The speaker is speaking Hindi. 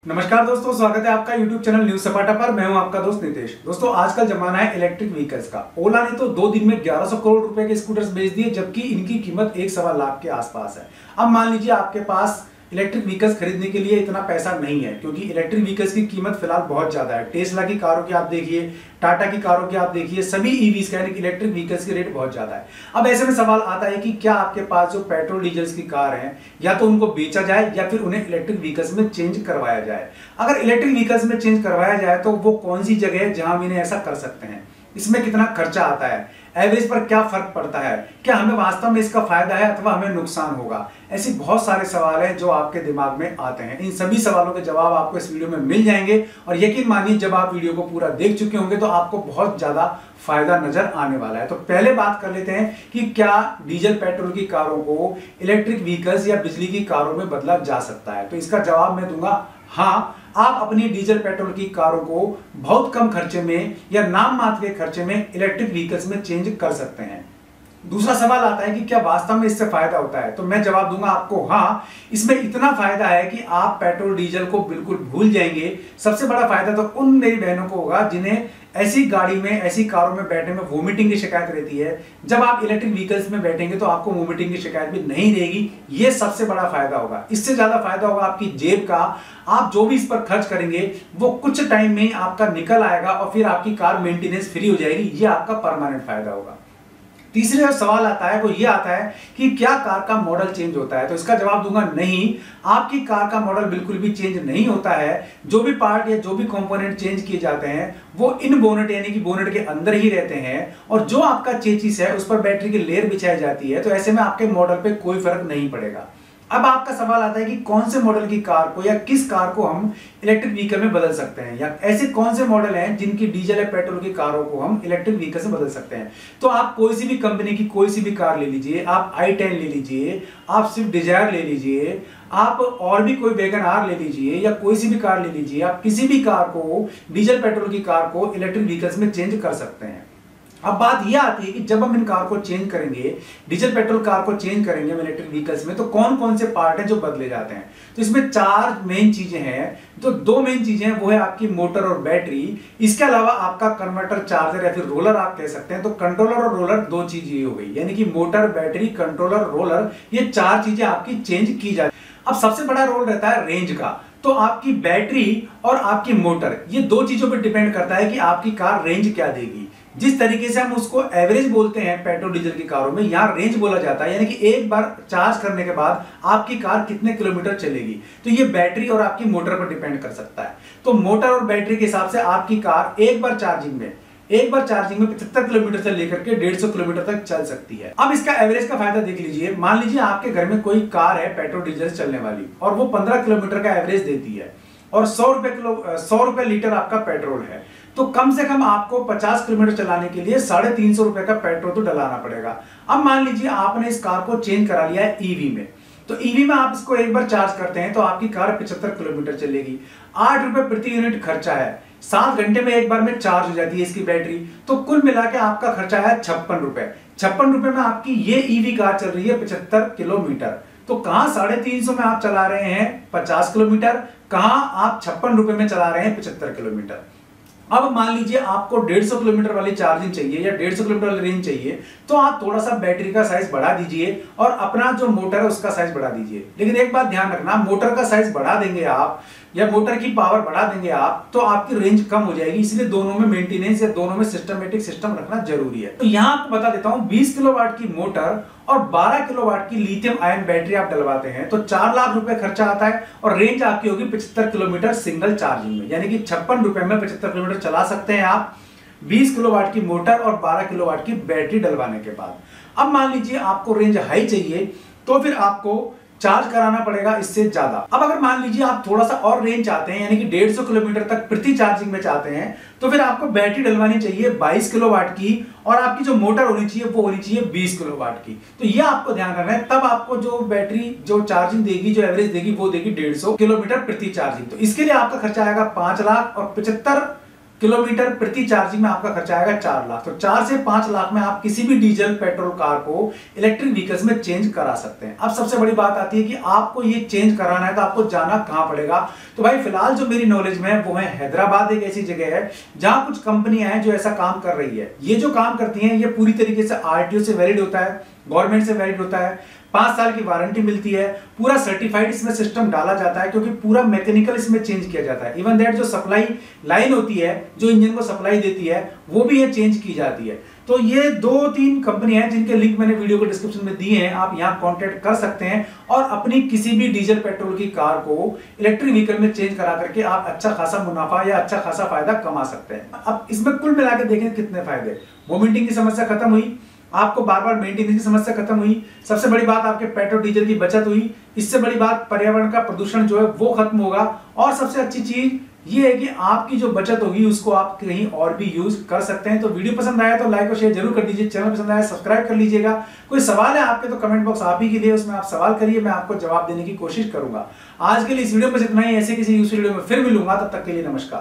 नमस्कार दोस्तों, स्वागत है आपका YouTube चैनल न्यूज सपाटा पर। मैं हूं आपका दोस्त नितेश। दोस्तों, आजकल जमाना है इलेक्ट्रिक व्हीकल्स का। ओला ने तो 2 दिन में 1100 करोड़ रुपए के स्कूटर्स बेच दिए, जबकि इनकी कीमत 1.25 लाख के आसपास है। अब मान लीजिए आपके पास इलेक्ट्रिक व्हीकल्स खरीदने के लिए इतना पैसा नहीं है, क्योंकि इलेक्ट्रिक व्हीकल्स की कीमत फिलहाल बहुत ज्यादा है। टेस्ला की कारों की आप देखिए, टाटा की कारों की आप देखिए, सभी ईवीज का यानी कि इलेक्ट्रिक व्हीकल्स की रेट बहुत ज्यादा है। अब ऐसे में सवाल आता है कि क्या आपके पास जो पेट्रोल डीजल्स की कार हैं, या तो उनको बेचा जाए या फिर उन्हें इलेक्ट्रिक व्हीकल्स में चेंज करवाया जाए। अगर इलेक्ट्रिक व्हीकल्स में चेंज करवाया जाए तो वो कौन सी जगह है जहां हम इन्हें ऐसा कर सकते हैं, इसमें कितना खर्चा आता है, एवरेज पर क्या फर्क पड़ता है, क्या हमें वास्तव में इसका फायदा है अथवा हमें नुकसान होगा। ऐसी बहुत सारे सवाल हैं जो आपके दिमाग में आते हैं। इन सभी सवालों के जवाब आपको इस वीडियो में मिल जाएंगे, और यकीन मानिए जब आप वीडियो को पूरा देख चुके होंगे तो आपको बहुत ज्यादा फायदा नजर आने वाला है। तो पहले बात कर लेते हैं कि क्या डीजल पेट्रोल की कारों को इलेक्ट्रिक व्हीकल्स या बिजली की कारों में बदला जा सकता है। तो इसका जवाब मैं दूंगा हाँ, आप अपनी डीजल पेट्रोल की कारों को बहुत कम खर्चे में या नाम मात्र के खर्चे में इलेक्ट्रिक व्हीकल्स में चेंज कर सकते हैं। दूसरा सवाल आता है कि क्या वास्तव में इससे फायदा होता है। तो मैं जवाब दूंगा आपको हाँ, इसमें इतना फायदा है कि आप पेट्रोल डीजल को बिल्कुल भूल जाएंगे। सबसे बड़ा फायदा तो उन मेरी बहनों को होगा जिन्हें ऐसी गाड़ी में, ऐसी कारों में बैठने में वोमिटिंग की शिकायत रहती है। जब आप इलेक्ट्रिक व्हीकल्स में बैठेंगे तो आपको वोमिटिंग की शिकायत भी नहीं रहेगी। यह सबसे बड़ा फायदा होगा। इससे ज्यादा फायदा होगा आपकी जेब का। आप जो भी इस पर खर्च करेंगे वो कुछ टाइम में ही आपका निकल आएगा और फिर आपकी कार मेंटेनेंस फ्री हो जाएगी। यह आपका परमानेंट फायदा होगा। तीसरे जो सवाल आता है वो ये आता है कि क्या कार का मॉडल चेंज होता है। तो इसका जवाब दूंगा नहीं, आपकी कार का मॉडल बिल्कुल भी चेंज नहीं होता है। जो भी पार्ट या जो भी कंपोनेंट चेंज किए जाते हैं वो इन बोनेट यानी कि बोनेट के अंदर ही रहते हैं, और जो आपका चेसिस है उस पर बैटरी की लेयर बिछाई जाती है। तो ऐसे में आपके मॉडल पे कोई फर्क नहीं पड़ेगा। अब आपका सवाल आता है कि कौन से मॉडल की कार को या किस कार को हम इलेक्ट्रिक व्हीकल में बदल सकते हैं, या ऐसे कौन से मॉडल हैं जिनकी डीजल या पेट्रोल की कारों को हम इलेक्ट्रिक व्हीकल से बदल सकते हैं। तो आप कोई सी भी कंपनी की कोई सी भी कार ले लीजिए, आप i10 ले लीजिए, आप स्विफ्ट डिजायर ले लीजिए, आप और भी कोई वैगन आर ले लीजिए, या कोई सी भी कार ले लीजिए। आप किसी भी कार को, डीजल पेट्रोल की कार को इलेक्ट्रिक व्हीकल्स में चेंज कर सकते हैं। अब बात यह आती है कि जब हम इन कार को चेंज करेंगे, डीजल पेट्रोल कार को चेंज करेंगे इलेक्ट्रिक व्हीकल्स में, तो कौन कौन से पार्ट हैं जो बदले जाते हैं। तो इसमें 4 मेन चीजें हैं। जो 2 मेन चीजें हैं वो है आपकी मोटर और बैटरी। इसके अलावा आपका कन्वर्टर, चार्जर या फिर रोलर आप कह सकते हैं। तो कंट्रोलर और रोलर 2 चीजें हो गई, यानी कि मोटर, बैटरी, कंट्रोलर, रोलर, ये 4 चीजें आपकी चेंज की जाती है। अब सबसे बड़ा रोल रहता है रेंज का। तो आपकी बैटरी और आपकी मोटर, ये 2 चीजों पर डिपेंड करता है कि आपकी कार रेंज क्या देगी। जिस तरीके से हम उसको एवरेज बोलते हैं पेट्रोल डीजल की कारों में, यहां रेंज बोला जाता है, यानी कि एक बार चार्ज करने के बाद आपकी कार कितने किलोमीटर चलेगी। तो ये बैटरी और आपकी मोटर पर डिपेंड कर सकता है। तो मोटर और बैटरी के हिसाब से आपकी कार एक बार चार्जिंग में 75 किलोमीटर से लेकर के 150 किलोमीटर तक चल सकती है। अब इसका एवरेज का फायदा देख लीजिए। मान लीजिए आपके घर में कोई कार है पेट्रोल डीजल चलने वाली, और वो 15 किलोमीटर का एवरेज देती है, और 100 रुपए लीटर आपका पेट्रोल है। तो कम से कम आपको 50 किलोमीटर चलाने के लिए 350 रुपए का पेट्रोल तो डलाना पड़ेगा। अब मान लीजिए आपने इस कार को चेंज करा लिया है ईवी में। तो ईवी में आप इसको एक बार चार्ज करते हैं तो आपकी कार 75 किलोमीटर चलेगी। 8 रुपए प्रति यूनिट खर्चा है। 7 घंटे में एक बार में चार्ज हो जाती है इसकी बैटरी। तो कुल मिला के आपका खर्चा है 56 रुपए। 56 रुपए में आपकी ये ईवी कार चल रही है 75 किलोमीटर। तो कहां 350 में आप चला रहे हैं 50 किलोमीटर, कहां आप 56 रुपए में चला रहे हैं 75 किलोमीटर। अब मान लीजिए आपको 150 किलोमीटर वाली चार्जिंग चाहिए या 150 किलोमीटर वाली रेंज चाहिए, तो आप थोड़ा सा बैटरी का साइज बढ़ा दीजिए और अपना जो मोटर है उसका साइज बढ़ा दीजिए। लेकिन एक बात ध्यान रखना, मोटर का साइज बढ़ा देंगे आप या मोटर की पावर बढ़ा देंगे आप तो आपकी रेंज कम हो जाएगी। इसलिए दोनों में मेंटेनेंस या दोनों में सिस्टमेटिक सिस्टम रखना जरूरी है। तो यहां आपको बता देता हूं, 20 किलोवाट की मोटर और 12 किलोवाट की लिथियम आयन बैटरी आप डलवाते हैं तो 4 लाख रुपए खर्चा आता है, और रेंज आपकी होगी 75 किलोमीटर सिंगल चार्जिंग में, यानी कि 56 रुपए में 75 किलोमीटर चला सकते हैं आप 20 किलोवाट की मोटर और 12 किलोवाट की बैटरी डलवाने के बाद। अब मान लीजिए आपको रेंज हाई चाहिए तो फिर आपको चार्ज कराना पड़ेगा इससे ज्यादा। अब अगर मान लीजिए आप थोड़ा सा और रेंज चाहते हैं, यानी कि 150 किलोमीटर तक प्रति चार्जिंग में चाहते हैं, तो फिर आपको बैटरी डलवानी चाहिए 22 किलोवाट की, और आपकी जो मोटर होनी चाहिए वो होनी चाहिए 20 किलोवाट की। तो यह आपको ध्यान रखना है, तब आपको जो बैटरी जो चार्जिंग देगी, जो एवरेज देगी, वो देगी 150 किलोमीटर प्रति चार्जिंग। तो इसके लिए आपका खर्चा आएगा 5 लाख और 75 किलोमीटर प्रति चार्जिंग में आपका खर्चा आएगा 4 लाख। तो 4 से 5 लाख में आप किसी भी डीजल पेट्रोल कार को इलेक्ट्रिक व्हीकल्स में चेंज करा सकते हैं। अब सबसे बड़ी बात आती है कि आपको ये चेंज कराना है तो आपको जाना कहां पड़ेगा। तो भाई फिलहाल जो मेरी नॉलेज में है वो है हैदराबाद, एक ऐसी जगह है जहां कुछ कंपनियां हैं जो ऐसा काम कर रही है। ये जो काम करती हैं ये पूरी तरीके से आरटीओ से वैलिड होता है, गवर्नमेंट से वैलिड होता है, 5 साल की वारंटी मिलती है, पूरा सर्टिफाइड इसमें सिस्टम डाला जाता है क्योंकि पूरा मैकेनिकल इसमें चेंज किया जाता है। इवन दैट जो सप्लाई लाइन होती है जो इंजन को सप्लाई देती है वो भी ये चेंज की जाती है। तो ये 2-3 कंपनियां हैं जिनके लिंक मैंने वीडियो को डिस्क्रिप्शन में दिए हैं, आप यहां कांटेक्ट कर सकते हैं और अपनी किसी भी डीजल पेट्रोल की कार को इलेक्ट्रिक व्हीकल में चेंज करा करके आप अच्छा खासा मुनाफा या अच्छा खासा फायदा कमा सकते हैं। अब इसमें कुल मिला के देखें कितने फायदे। वोमिटिंग की समस्या खत्म हुई, आपको बार बार मेंटेनेंस की समस्या खत्म हुई, सबसे बड़ी बात आपके पेट्रोल डीजल की बचत हुई, इससे बड़ी बात पर्यावरण का प्रदूषण जो है वो खत्म होगा और सबसे अच्छी चीज ये है कि आपकी जो बचत होगी उसको आप कहीं और भी यूज कर सकते हैं। तो वीडियो पसंद आया तो लाइक और शेयर जरूर कर दीजिए, चैनल पसंद आया सब्सक्राइब कर लीजिएगा। कोई सवाल है आपके तो कमेंट बॉक्स आप ही के लिए, उसमें आप सवाल करिए, मैं आपको जवाब देने की कोशिश करूंगा। आज के लिए इस वीडियो में इतना ही, ऐसे किसी यूजफुल वीडियो में फिर मिलूंगा, तब तक के लिए नमस्कार।